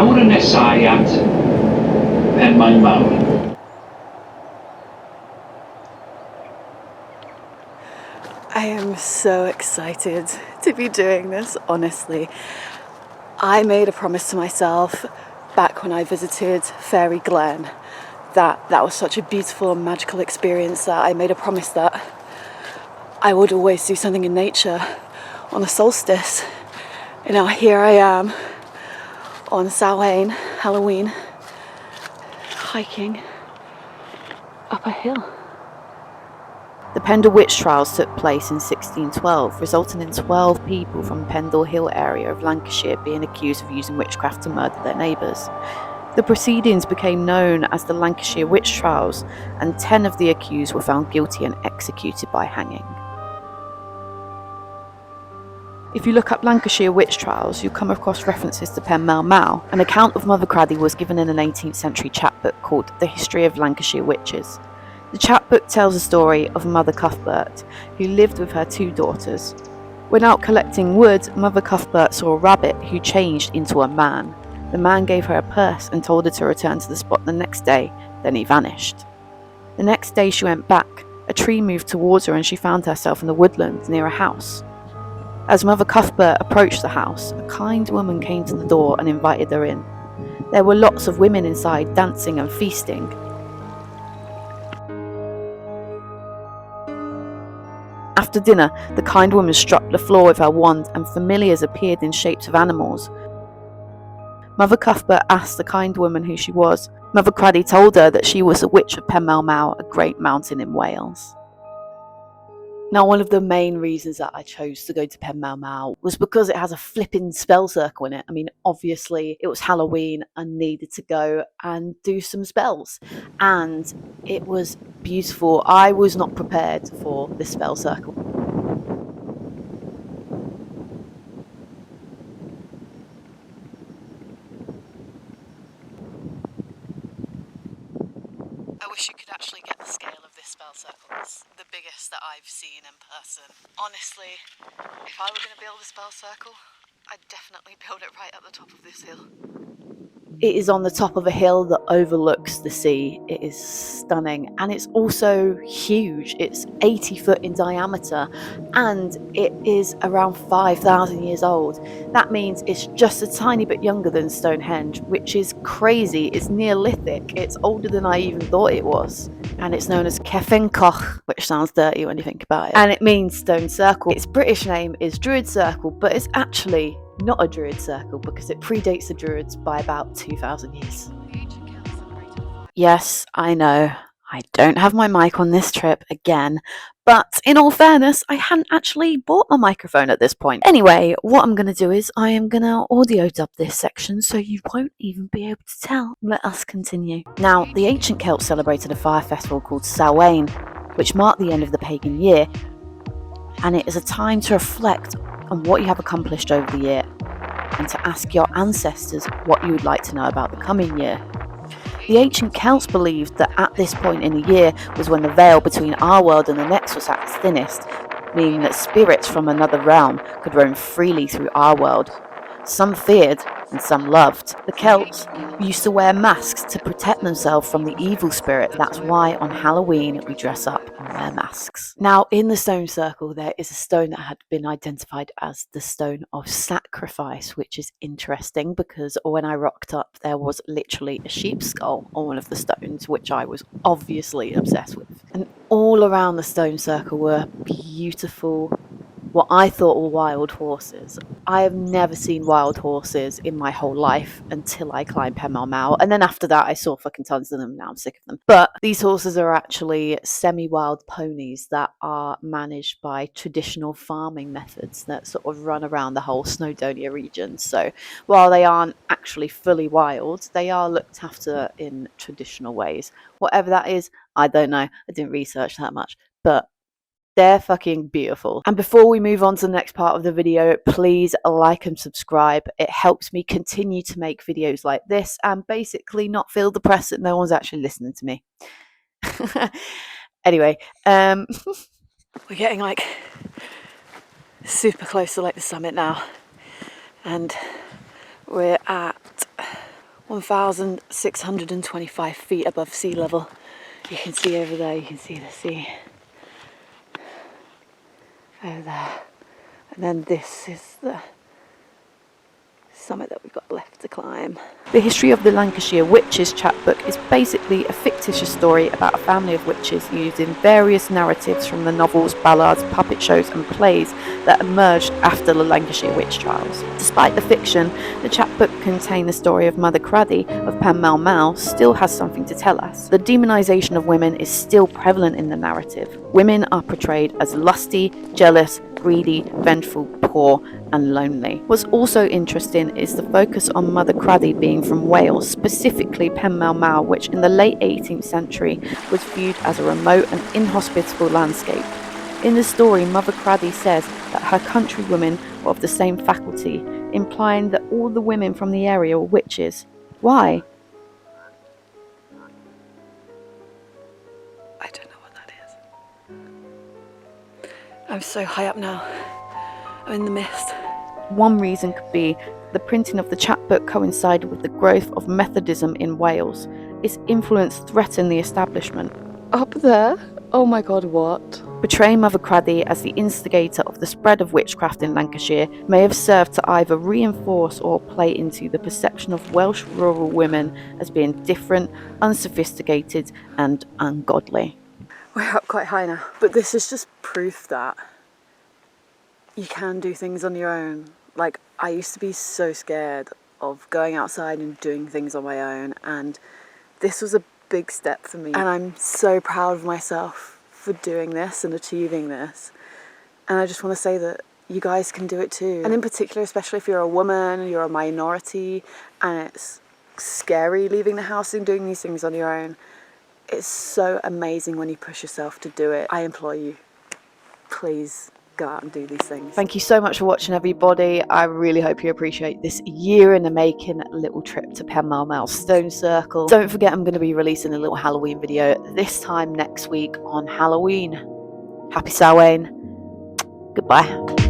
nawr y nesau at Penmaenmawr. I am so excited to be doing this, honestly. I made a promise to myself back when I visited Fairy Glen that was such a beautiful and magical experience that I made a promise that I would always do something in nature on the solstice. You know, here I am on Samhain, Halloween, hiking up a hill. The Pendle Witch Trials took place in 1612, resulting in 12 people from the Pendle Hill area of Lancashire being accused of using witchcraft to murder their neighbours. The proceedings became known as the Lancashire Witch Trials, and 10 of the accused were found guilty and executed by hanging. If you look up Lancashire Witch Trials, you'll come across references to Penmaenmawr. An account of Mother Craddy was given in an 18th century chapbook called The History of Lancashire Witches. The chapbook tells the story of Mother Cuthbert, who lived with her 2 daughters. When out collecting wood, Mother Cuthbert saw a rabbit who changed into a man. The man gave her a purse and told her to return to the spot the next day, then he vanished. The next day she went back. A tree moved towards her and she found herself in the woodland near a house. As Mother Cuthbert approached the house, a kind woman came to the door and invited her in. There were lots of women inside dancing and feasting. After dinner, the kind woman struck the floor with her wand and familiars appeared in shapes of animals. Mother Cuthbert asked the kind woman who she was. Mother Craddy told her that she was a witch of Penmaenmawr, a great mountain in Wales. Now, one of the main reasons that I chose to go to Penmaenmawr was because it has a flipping spell circle in it. I mean, obviously, it was Halloween and needed to go and do some spells. And it was beautiful. I was not prepared for this spell circle. I wish you could actually get the scale of this spell circle. It's the biggest that I've seen in person. Honestly, if I were going to build a spell circle, I'd definitely build it right at the top of this hill. It is on the top of a hill that overlooks the sea. It is stunning and it's also huge. It's 80 foot in diameter and it is around 5,000 years old. That means it's just a tiny bit younger than Stonehenge, which is crazy. It's Neolithic. It's older than I even thought it was. And it's known as Cefn Coch, which sounds dirty when you think about it. And it means stone circle. Its British name is Druid Circle, but it's actually not a Druid circle because it predates the Druids by about 2,000 years. Yes, I know, I don't have my mic on this trip again, but in all fairness, I hadn't actually bought a microphone at this point. Anyway, what I'm going to do is I am going to audio dub this section so you won't even be able to tell. Let us continue. Now, the ancient Celts celebrated a fire festival called Samhain, which marked the end of the pagan year, and it is a time to reflect on what you have accomplished over the year and to ask your ancestors what you would like to know about the coming year. The ancient Celts believed that at this point in the year was when the veil between our world and the next was at its thinnest, meaning that spirits from another realm could roam freely through our world. Some feared and some loved. The Celts used to wear masks to protect themselves from the evil spirit. That's why on Halloween we dress up and wear masks. Now, in the stone circle there is a stone that had been identified as the stone of sacrifice, which is interesting because when I rocked up there was literally a sheep's skull on one of the stones, which I was obviously obsessed with. And all around the stone circle were beautiful, what I thought were wild horses. I have never seen wild horses in my whole life until I climbed Penmaenmawr, and then after that I saw fucking tons of them. Now I'm sick of them. But these horses are actually semi-wild ponies that are managed by traditional farming methods that sort of run around the whole Snowdonia region. So while they aren't actually fully wild, they are looked after in traditional ways. Whatever that is, I don't know. I didn't research that much, but they're fucking beautiful. And before we move on to the next part of the video, please like and subscribe. It helps me continue to make videos like this and basically not feel depressed that no one's actually listening to me. Anyway, we're getting like super close to like the summit now, and we're at 1,625 feet above sea level. You can see over there, you can see the sea over there. And then this is the summit that we've got left to climb. The history of the Lancashire Witches chapbook is basically a fictitious story about a family of witches used in various narratives from the novels, ballads, puppet shows and plays that emerged after the Lancashire witch trials. Despite the fiction, the chapbook contained the story of Mother Cruddy of Penmaenmawr still has something to tell us. The demonisation of women is still prevalent in the narrative. Women are portrayed as lusty, jealous, greedy, vengeful, poor and lonely. What's also interesting is the focus on Mother Cruddy being from Wales, specifically Penmaenmawr, which in the late 18th century was viewed as a remote and inhospitable landscape. In the story, Mother Cruddy says that her countrywomen were of the same faculty, implying that all the women from the area were witches. Why? I don't know what that is. I'm so high up now. I'm in the mist. One reason could be the printing of the chapbook coincided with the growth of Methodism in Wales. Its influence threatened the establishment. Up there? Oh my god, what? Portraying Mother Cruddy as the instigator of the spread of witchcraft in Lancashire may have served to either reinforce or play into the perception of Welsh rural women as being different, unsophisticated and ungodly. We're up quite high now, but this is just proof that you can do things on your own. Like, I used to be so scared of going outside and doing things on my own, and this was a big step for me. And I'm so proud of myself for doing this and achieving this. And I just want to say that you guys can do it too. And in particular, especially if you're a woman, you're a minority, and it's scary leaving the house and doing these things on your own. It's so amazing when you push yourself to do it. I implore you, please go out and do these things. Thank you so much for watching, everybody. I really hope you appreciate this year in the making little trip to Penmaenmawr Stone Circle. Don't forget, I'm going to be releasing a little Halloween video this time next week on Halloween. Happy Samhain. Goodbye.